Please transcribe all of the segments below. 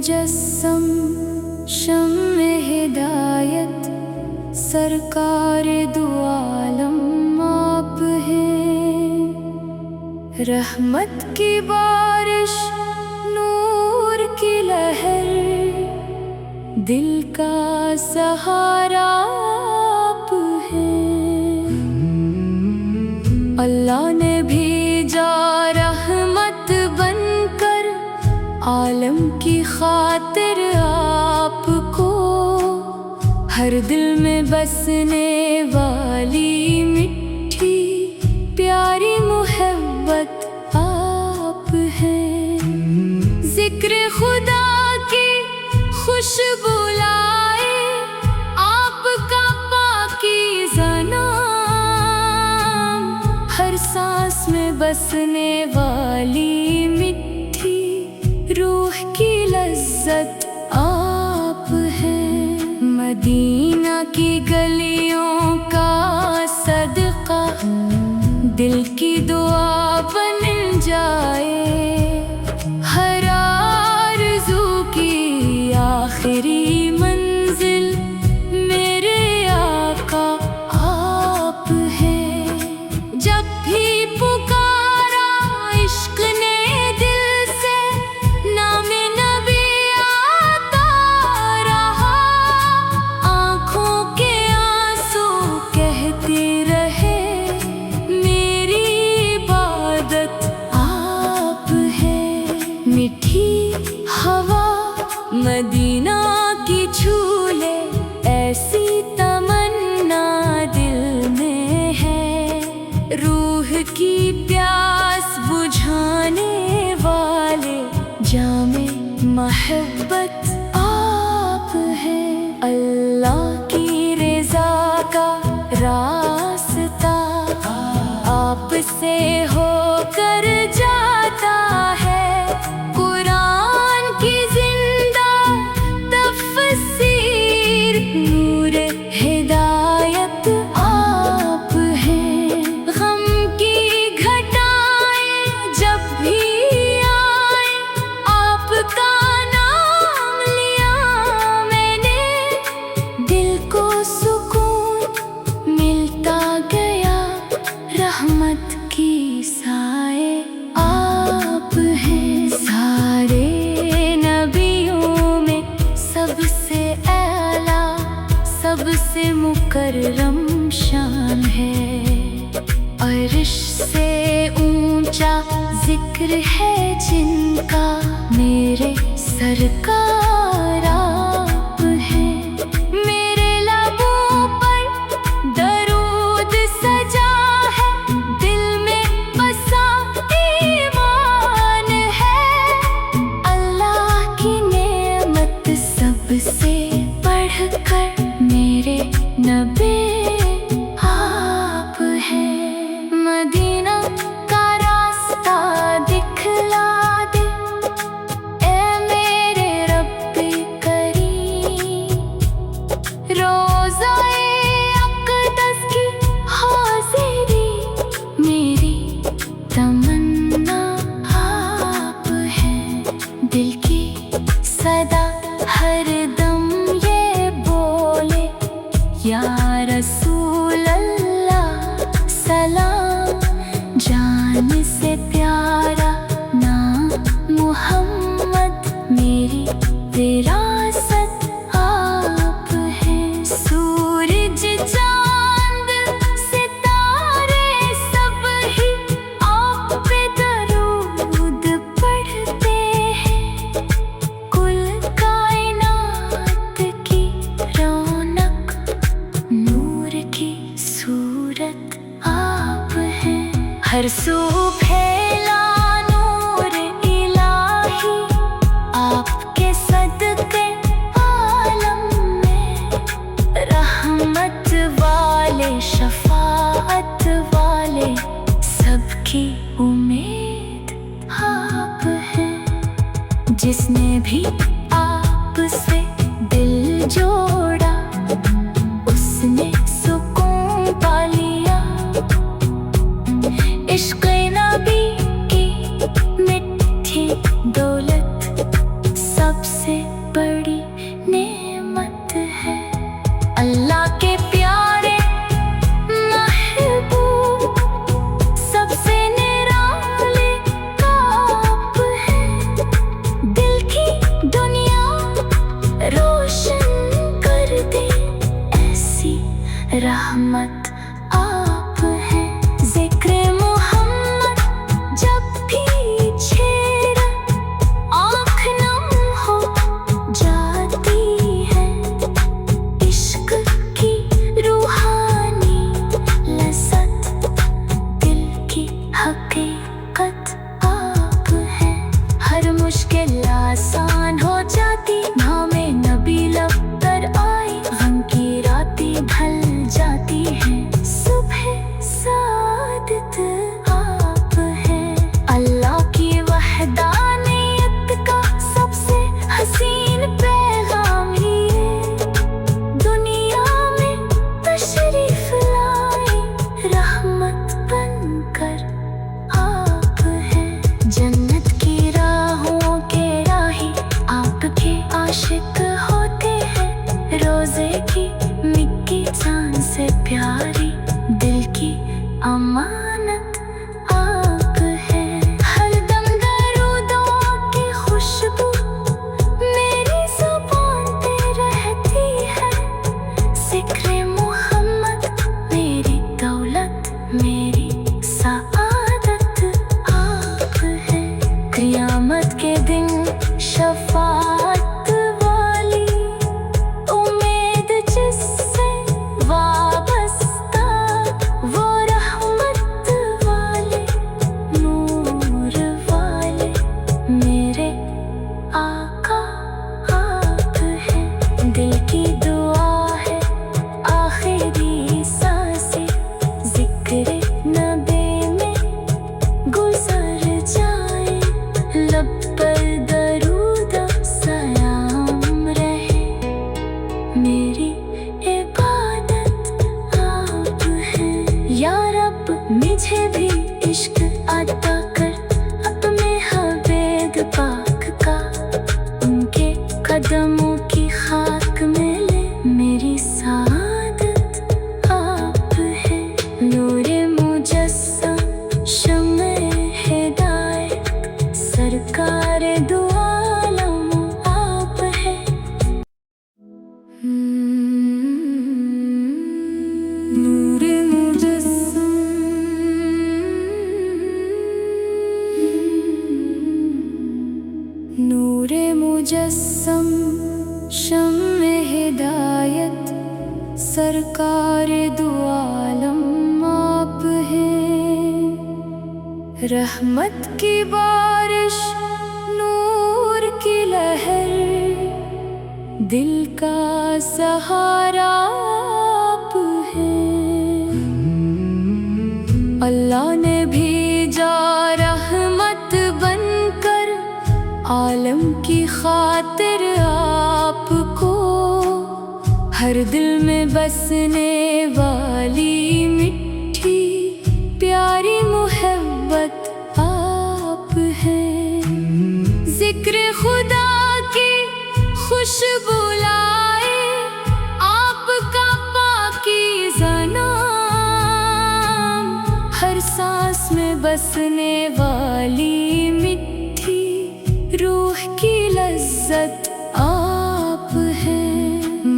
मुजस्सम शम्मे हिदायत सरकार दो आलम आप हैं। रहमत की बारिश नूर की लहर दिल का सहारा आप हैं। अल्लाह ने भेजा रहमत बनकर आलम की खातिर आपको, हर दिल में बसने वाली मीठी प्यारी मोहब्बत आप हैं। जिक्र खुदा की खुशबू लाए आपका पाकीज़ा नाम, हर सांस में बसने वाली मीठी रूह की लज्जत आप हैं। मदीना की गलियों का सदका दिल की दुआ बन जाए, हर आरज़ू की आखिरी मंजिल मेरे आका आप हैं। जब भी पुकारा इश्क ने दिल से नामे नबी आता रहा, आँखों के आंसू कहते रहे मेरी इबादत आप हैं। मीठी हवा मदीना की छू ले ऐसी तमन्ना दिल में है, रूह की प्यास बुझाने वाले जामे मोहब्बत आप हैं। अल्लाह की रज़ा का रास्ता आपसे होकर जाता है, कुरान की जिंदा तफसीर नूर हिदायत आप हैं। गम की घटाएं जब भी आए आपका नाम लिया मैंने, दिल को सुकून मिलता गया रहमत की साए आप हैं। सारे नबियों में सबसे आला सबसे मुकर्रम शान है, अर्श से ऊंचा जिक्र है जिनका मेरे सरकार आप हैं। मेरे लबों पर दरूद सजा है, दिल में बसा ईमान है, अल्लाह की नेमत सबसे बढ़कर मेरे नबी आप हैं। मदीना का रास्ता दिखला दे ए मेरे रब्बे करीम, रोज़ाए अक़दस की हाज़िरी मेरी तमन्ना आप हैं। दिल की सदा हर दम ये बोले या रसूल अल्लाह सलाम, जान से प्यारा नाम मुहम्मद मेरी विरासत आप हैं। सूरज चांद सितारे सब ही आप पे दरूद पढ़ते हैं, कुल कायनात की रौनक रोजे की मिक्की चांद से प्यारी, दिल की अमानत आप है। हर दम दरूदों की खुशबू मेरी ज़ुबान पे रहती है। ज़िक्र मोहम्मद मेरी दौलत, मेरी सआदत आप है। क़यामत के दिन शफ़ाअत वाली उम्मीद जिससे वाबस्ता, वो रहमत वाले नूर वाले मेरे आका आप हैं। दिल की दुआ है आखिरी सांसें ज़िक्र नबी में गुज़र जाए। लब पर दरूद सलाम रहे, मेरी इबादत आप हैं। या रब मुझे भी इश्क अता कर अपने हबीब पाक का, उनके कदमों की खाक में ले मेरी सआदत आप है। नूरे मुजस्सम शम्ए हिदायत, सरकार दो आलम आप है। नूरे मुजस्सम नूरे मुजस्सम शम्ए हिदायत, सरकार दो आलम आप हैं। रहमत की बारिश नूर की लहर, दिल का सहारा आप हैं। अल्लाह ने भेजा रहमत बनकर आलम की खातिर आपको। हर दिल में बसने वाली मिठी प्यारी मोहब्बत आप हैं। ज़िक्र खुदा की खुशबू लाए आपका पाकीज़ा नाम। हर सांस में बसने वाली मिठी रूह की लज्जत आप हैं।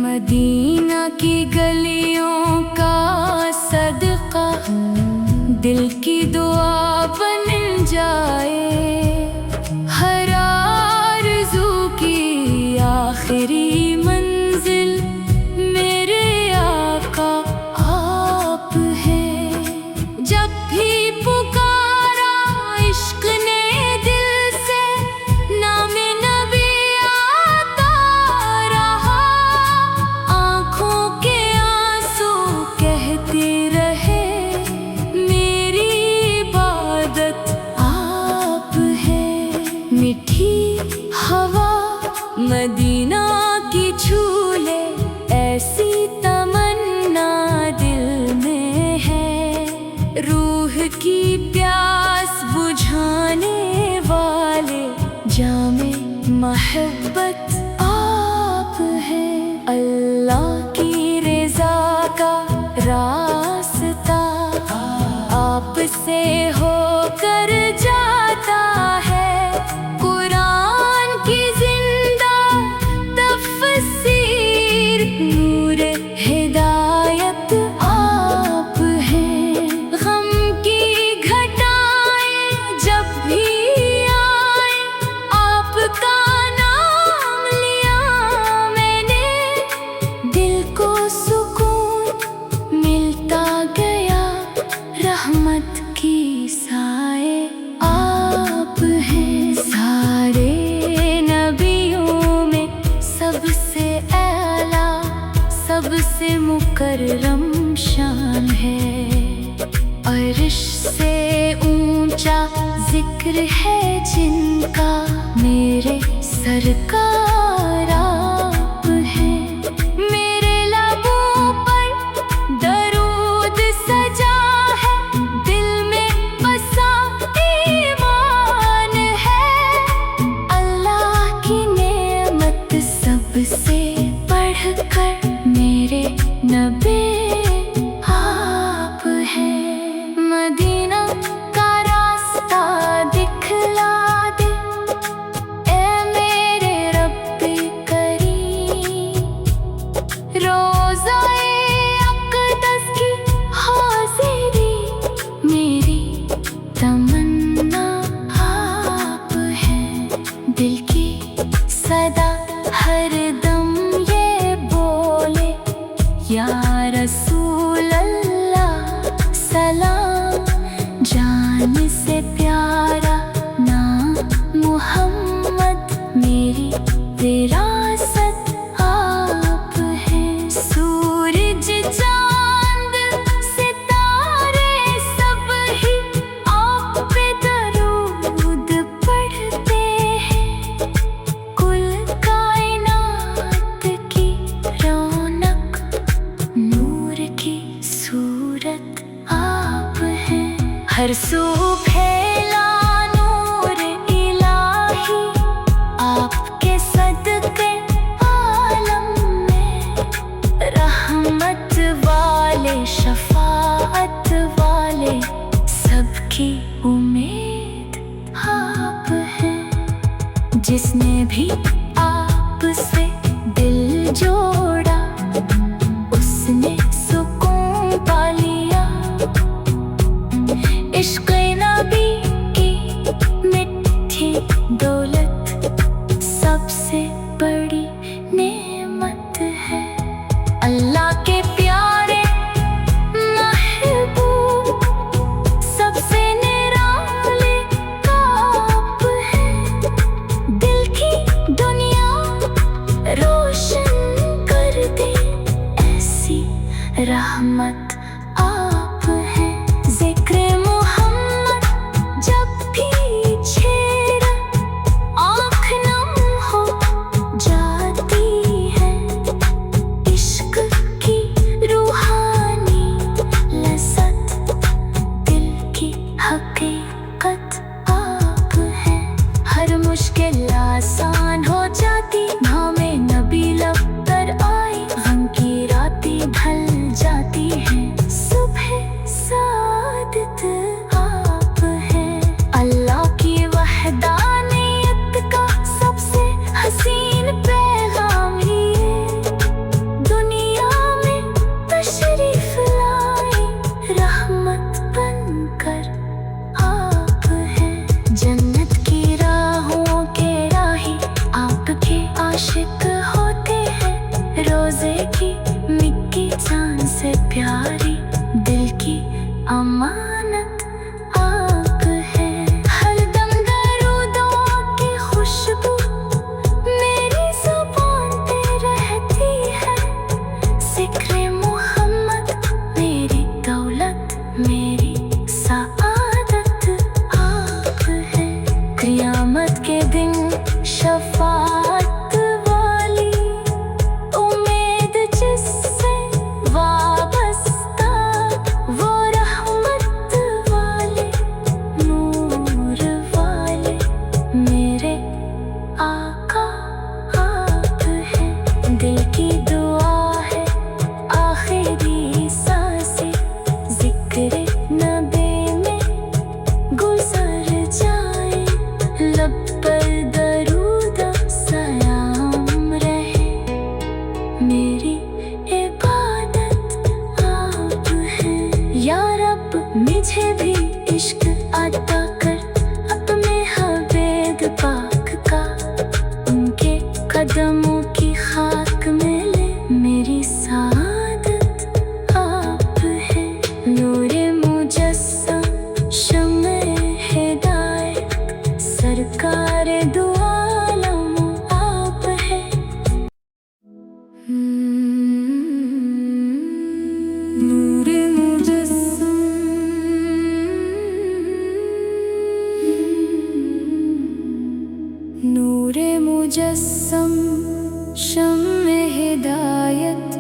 मदीना की गलियों का सदका दिल की दुआ बन जाए। हर आरज़ू की आखिरी मंजिल मेरे आका आप हैं। जब भी पुकारा इश्क ने दिल से, नामे नबी आता रहा। आँखों के आंसू कहते रहे मेरी इबादत आप हैं। मीठी हवा मदीना की झूले, ऐसी तमन्ना दिल में है। रूह की प्यास बुझाने वाले जामे मोहब्बत आप हैं। अल्लाह की रज़ा का रास्ता आपसे होकर जाता है। कुरान की जिंदा तफसीर नूर हिदायत आप हैं। गम की घटाएं जब भी आए, आपका नाम लिया मैंने। दिल को सुकून मिलता गया, रहमत की साए आप हैं। सारे नबियों में सबसे आला, सबसे मुकर्रम शान है। अर्श से ऊंचा जिक्र है जिनका, मेरे सरकार आप हैं। मेरे लबों पर दरूद सजा है, दिल में बसा ईमान है। अल्लाह की नेमत सबसे बढ़कर मेरे नबी आप हैं। मदीना का रास्ता दिखला दे ए मेरे रब्बे करीम। रोज़ाए अक़दस की हाज़िरी मेरी तमन्ना आप हैं। दिल की सदा हर दम ये बोले या रसूल अल्लाह सलाम। जान से प्यारा नाम मुहम्मद मेरी विरासत आप हैं। सूरज चांद सितारे सब ही आप पे दरूद पढ़ते हैं। कुल कायनात की रौनक नूर की सूरत आप हैं। हर सू फैला नूर इलाही आपके सदके आलम में। रहमत वाले शफाअत वाले सबकी उम्मीद आप हैं। जिसने भी आपसे दिल जोड़ा उसने सुकून पा लिया। इश्क़ नबी की मीठी दौलत सबसे बड़ी नेमत है। अल्लाह के प्यारे महबूब सबसे निराले आप हैं। दिल की दुनिया रोशन कर दे ऐसी रहमत आप हैं। ज़िक्र मुहम्मद जब भी छेड़ा आँख नम हो जाती है। इश्क की रूहानी लज़्ज़त दिल की हकीकत आप हैं। हर मुश्किल आसान हो जाती नामे नबी लब पर आई। गम की रातें ढल जाती हैं सुबह सादत आप हैं। अल्लाह की वहदानियत का सबसे हसीन पैगाम ये दुनिया में तशरीफ लाई। रहमत बनकर आप हैं। जन्नत की राहों के राही आपके आशिक होते हैं। रोज़े की मिक्की चांद से प्यारी दिल की अमानत आप हैं। हर दम दरूदों की खुशबू मेरी ज़ुबान पे रहती है। ज़िक्र मुहम्मद मेरी दौलत मेरी सआदत आप हैं। क़ियामत के दिन शफ़ाअत वाली उम्मीद जिससे वाबस्ता वो रहमत वाले नूर वाले मेरे आका आप हैं। दिल की दुआ है आखिरी सांसें ज़िक्र नबी में गुज़र जाए। लब पर दरूद सलाम रहे मेरी इबादत आप हैं। या रब मुझे भी इश्क अता कर अपने हबीब पाक का। उनके कदमों की खाक में ले मेरी सादत आप हैं। नूरे मुजस्सम शम्ए हिदायत सरकार दो आलम आप हैं। नूरे मुजस्सम नूरे मुजस्सम शम्ए हिदायत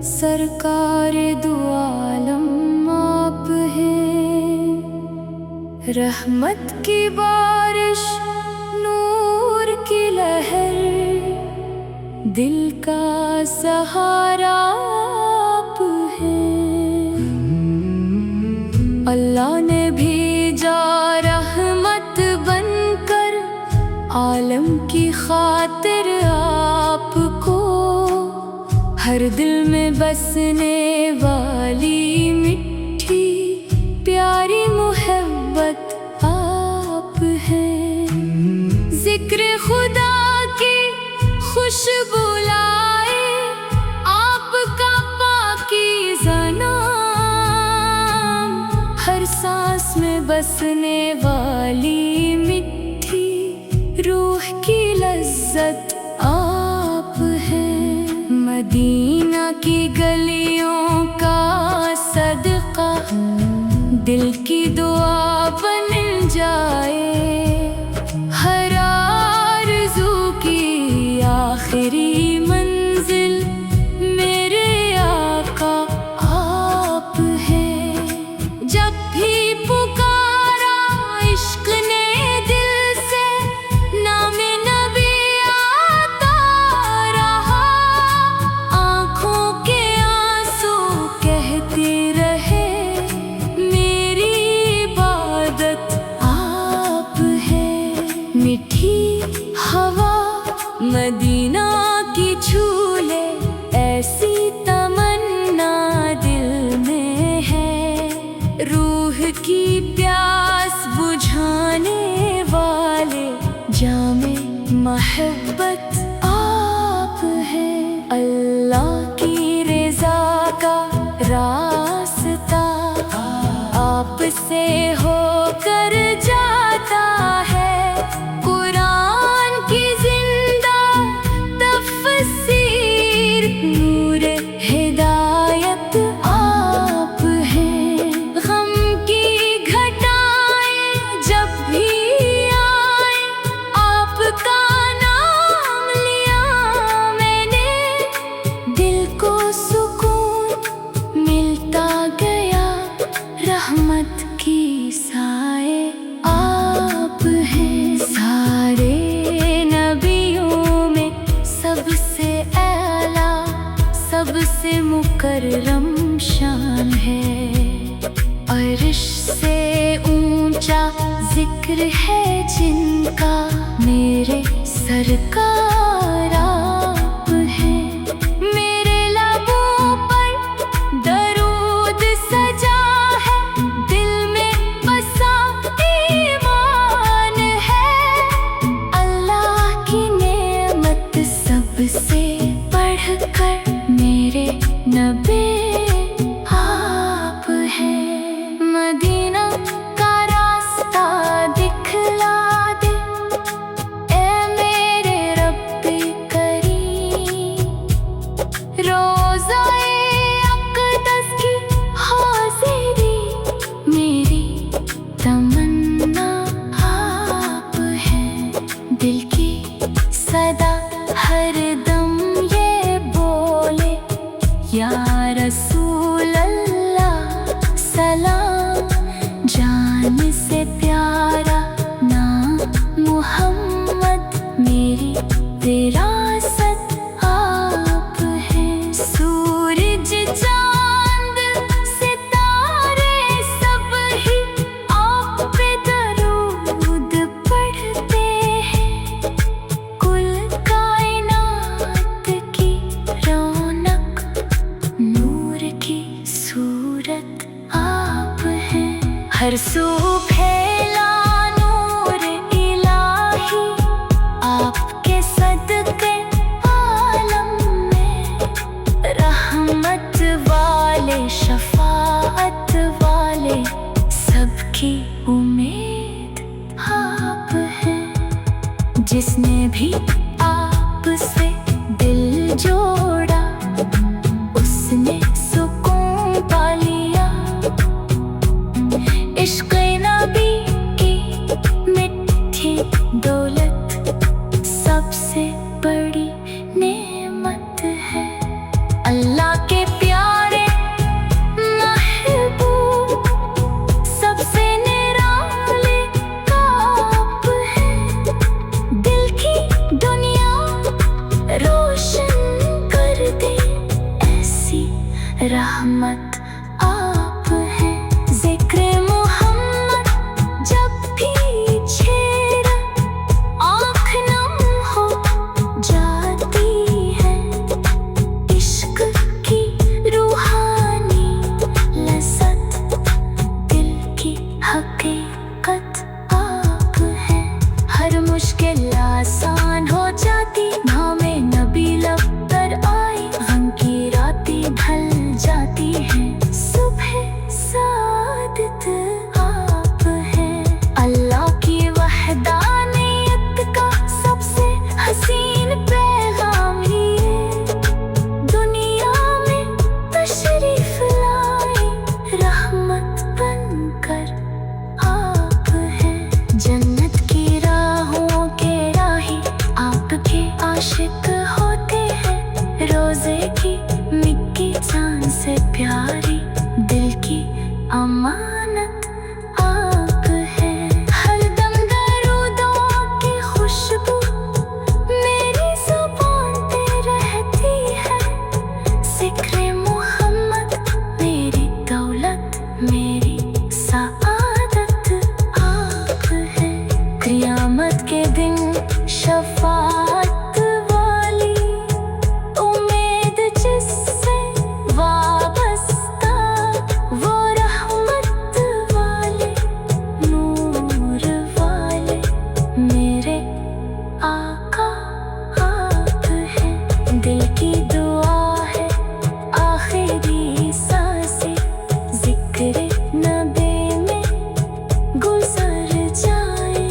सरकार दो आलम आप हैं। रहमत की बारिश नूर की लहर दिल का सहारा अल्लाह ने भेजा रहमत बनकर आलम की खातिर आपको। हर दिल में बसने वाली मीठी प्यारी मोहब्बत आप हैं। जिक्र खुदा की खुशबू लाए आपका पाकीज़ा नाम। हर सांस में बसने वाली मीठी रूह की लज्जत आप हैं। मदीना की गलियों का सदका दिल की दुआ बन जाए। हर आरज़ू की आखिरी मंजिल मेरे आका आप हैं। जब भी पुकारा इश्क ने दिल से नामे नबी आता रहा। आँखों के आंसू कहते रहे मेरी इबादत आप हैं। मीठी हवा मदीना की छू ले ऐसी तमन्ना दिल में है। रूह की प्यास बुझाने वाले जामे मोहब्बत आप हैं। अल्लाह की रज़ा का रास्ता आपसे होकर जाता है। कुरान की जिंदा तफसीर नूर हिदायत आप हैं। गम की घटाएं जब भी आए आपका नाम लिया मैंने। दिल को सुकून मिलता गया रहमत की साए आप हैं। सारे नबियों में सबसे आला सबसे मुकर्रम शान है। अर्श से ऊंचा जिक्र है जिनका मेरे सरकार आप हैं। मेरे लबों पर दरूद सजा है दिल में बसा ईमान है। अल्लाह की नेमत सबसे बढ़कर मेरे नबी आप हैं। मदीना का रास्ता दिखला दे ए मेरे रब्बे करीम। रोज़ाए अक़दस की हाज़िरी मेरी तमन्ना आप हैं। दिल की सदा हर दम ये बोले या रसूल अल्लाह सलाम। जान से प्यारा नाम मुहम्मद मेरी विरासत आप हैं। सूरज चांद सितारे सब ही आप पे दरूद पढ़ते हैं। कुल कायनात की रौनक नूर की सूरत आप हैं। हर सू फैला नूर इलाही आपके सदके आलम में। रहमत वाले शफाअत वाले सबकी उम्मीद आप हैं। जिसने भी आपसे दिल जोड़ा उसने सुकून पा लिया। इश्क़ की मिक्की चांद से प्यारी, दिल की अमानत आप है। हरदम दरूदों की खुशबू मेरी ज़ुबान पे रहती है। ज़िक्र मोहम्मद मेरी दौलत, मेरी सआदत आप है। क़यामत के दिन शफ़ाअत वाली उम्मीद जिससे वाबस्ता, वो रहमत वाले नूर वाले मेरे आका आप हैं। दिल की दुआ है आखिरी सांसें ज़िक्र नबी में गुज़र जाए।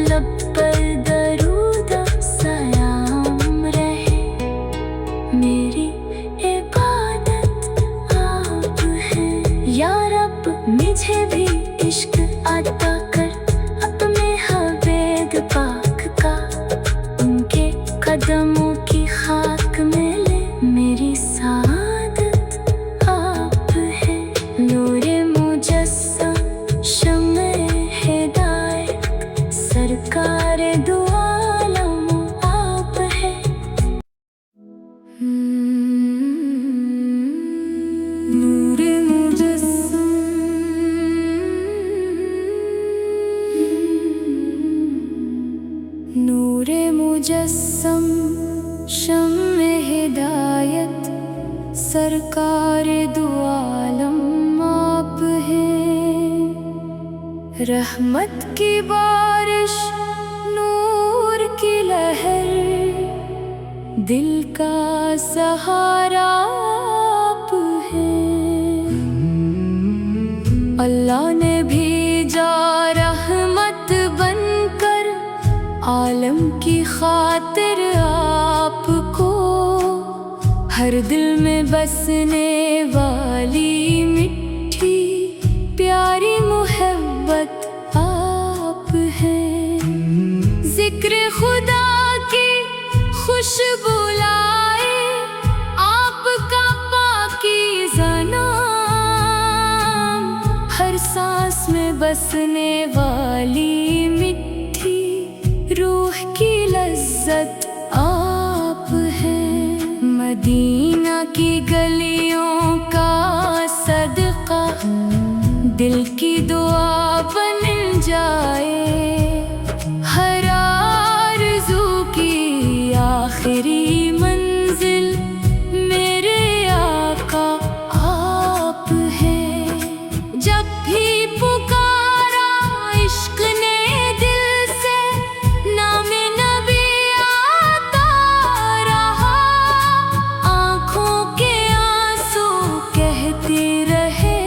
लब पर दरूद सलाम रहे, मेरी इबादत आप हैं। या रब मुझे भी इश्क अता कर अपने हबीब पाक का, उनके कदमों की खाक में ले मेरी सआदत आप है। नूरे मुजस्सम शम्ए हिदायत, सरकारे दो आलम आप है। नूरे मुजस्सम नूरे मुजस्सम शम्ए हिदायत, सरकारे दो आलम आप हैं। रहमत की बारिश नूर की लहर, दिल का सहारा आप हैं। अल्लाह ने भेजा रहमत बनकर आलम की खातिर आपको, हर दिल में बसने वाली मिठी प्यारी मोहब्बत आप हैं। ज़िक्र खुदा की खुशबू लाए आपका पाकीज़ा नाम, हर सांस में बसने वाली मिठी रूह की लज्जत आप हैं। मदीना की गलियों का सदका दिल की दुआ बन जाए। हर आरज़ू की आखिरी मंजिल मेरे आका आप हैं। जब भी पुकारा इश्क ने दिल से, नामे नबी आता रहा। आँखों के आंसू कहते रहे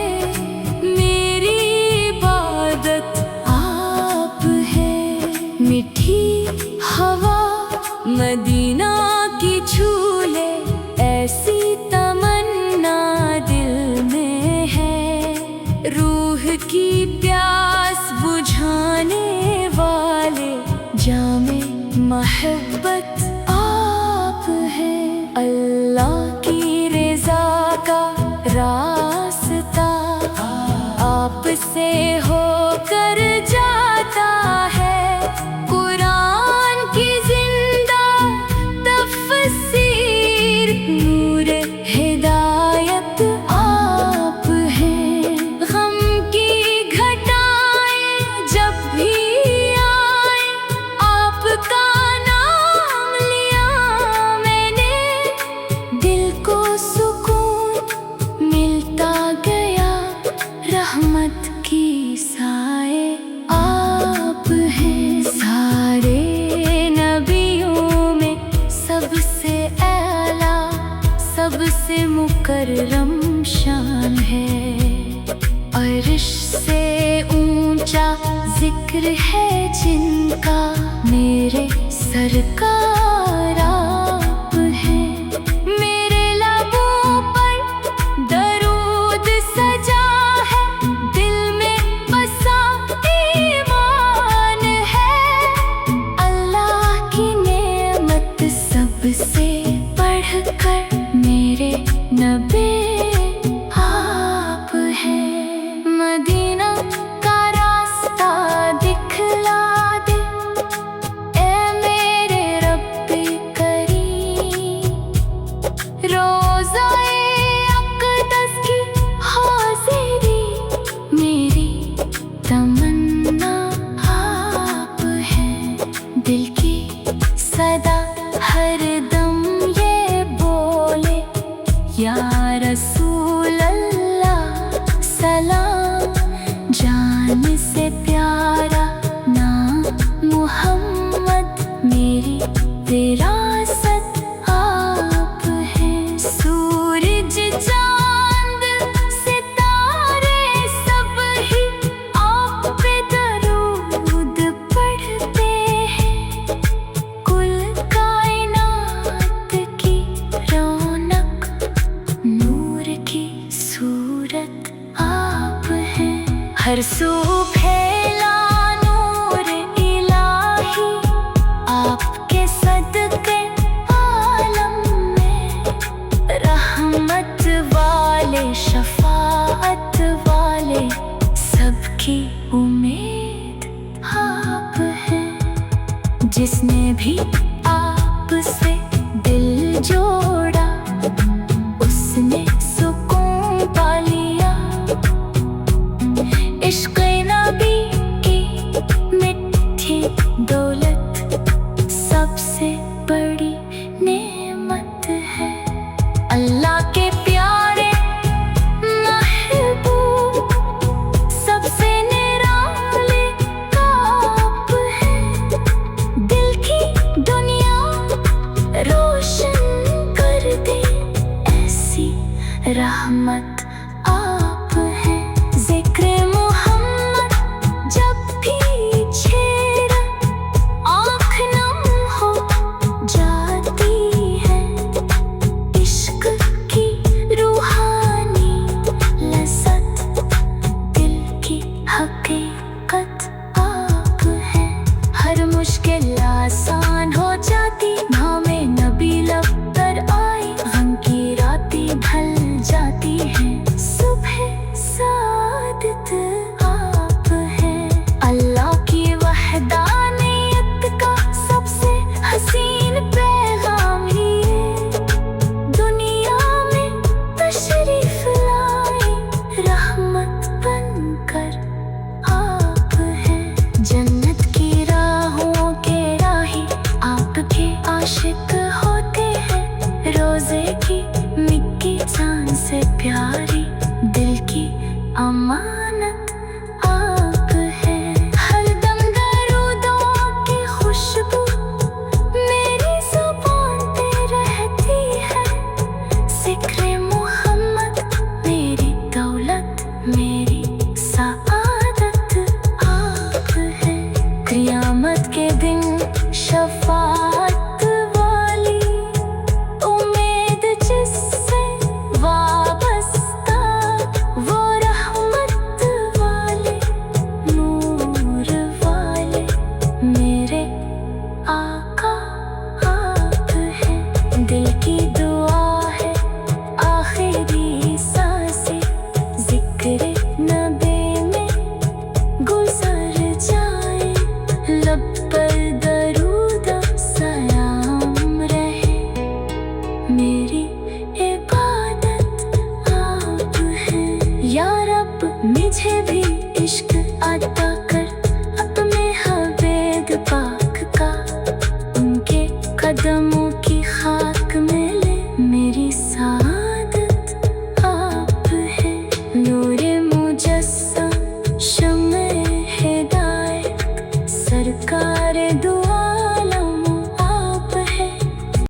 मेरी इबादत आप हैं। मीठी हवा मदीना की छू ले, ऐसी तमन्ना दिल में है। रूह की प्यास बुझाने वाले जामे मोहब्बत आप हैं। अल्लाह की रज़ा का रास्ता आपसे होकर जाता है। कुरान की जिंदा तफसीर नूर हिदायत आप हैं। गम की घटाएं जब भी आए, आपका नाम लिया मैंने। दिल को सुकून मिलता गया, रहमत की साए आप हैं। सारे नबियों में सबसे आला, सबसे मुकर्रम शान है। अर्श से ऊंचा जिक्र है जिनका, मेरे सरकार आप हैं। मेरे लबों पर दरूद सजा है, दिल में बसा ईमान है। अल्लाह की नेमत सबसे बढ़कर रोज़ाए अक़दस की हाज़िरी, मेरी तमन्ना आप हैं। दिल की सदा हर दम ये बोले, या रसूल अल्लाह सलाम। जान से प्यारा नाम मुहम्मद, मेरी विरासत आप हैं। सूरज चांद सितारे सब ही आप पे दरूद पढ़ते हैं। कुल कायनात की रौनक, नूर की सूरत आप हैं। हर सू फैला नूर इलाही, आपके सदके आलम में। रहमत वाले शफाअत वाले, सबकी उम्मीद आप हैं। जिसने भी आपसे दिल जोड़ा, उसने सुकून पा लिया। इश्क़ नबी की मीठी दौलत, सबसे बड़ी नेमत है। अल्लाह के प्यारे महबूब, सबसे निराले आप हैं। दिल की दुनिया रोशन कर दे, ऐसी रहमत आप हैं। ज़िक्र मुहम्मद जब भी छेड़ा, आँख नम हो जाती है। इश्क की रूहानी लज़्ज़त, दिल की हकीकत आप हैं। हर मुश्किल आसान हो जाती, नामे नबी लब पर आई। गम की रातें ढल जाती हैं, सुबह सादत आप हैं। अल्लाह की वहदानियत का सबसे हसीन पैगाम ये, दुनिया में तशरीफ लाई। रहमत बनकर आप हैं। जन्नत की राहों के राही, आपके आशिक होते हैं। रोज़े की मिक्की चांद से प्यारी, दिल की अमानत आप हैं। हर दम दरूदों की खुशबू मेरी ज़ुबान पे रहती है। ज़िक्र मुहम्मद मेरी दौलत, मेरी सआदत आप हैं। क़यामत के दिन शफ़ाअत वाली उम्मीद जिससे वाबस्ता, वो रहमत वाले नूर वाले मेरे आका आप हैं। दिल की दुआ है आखिरी सांसें, ज़िक्र नबी में गुज़र जाए। लब पर दरूद सलाम रहे मेरे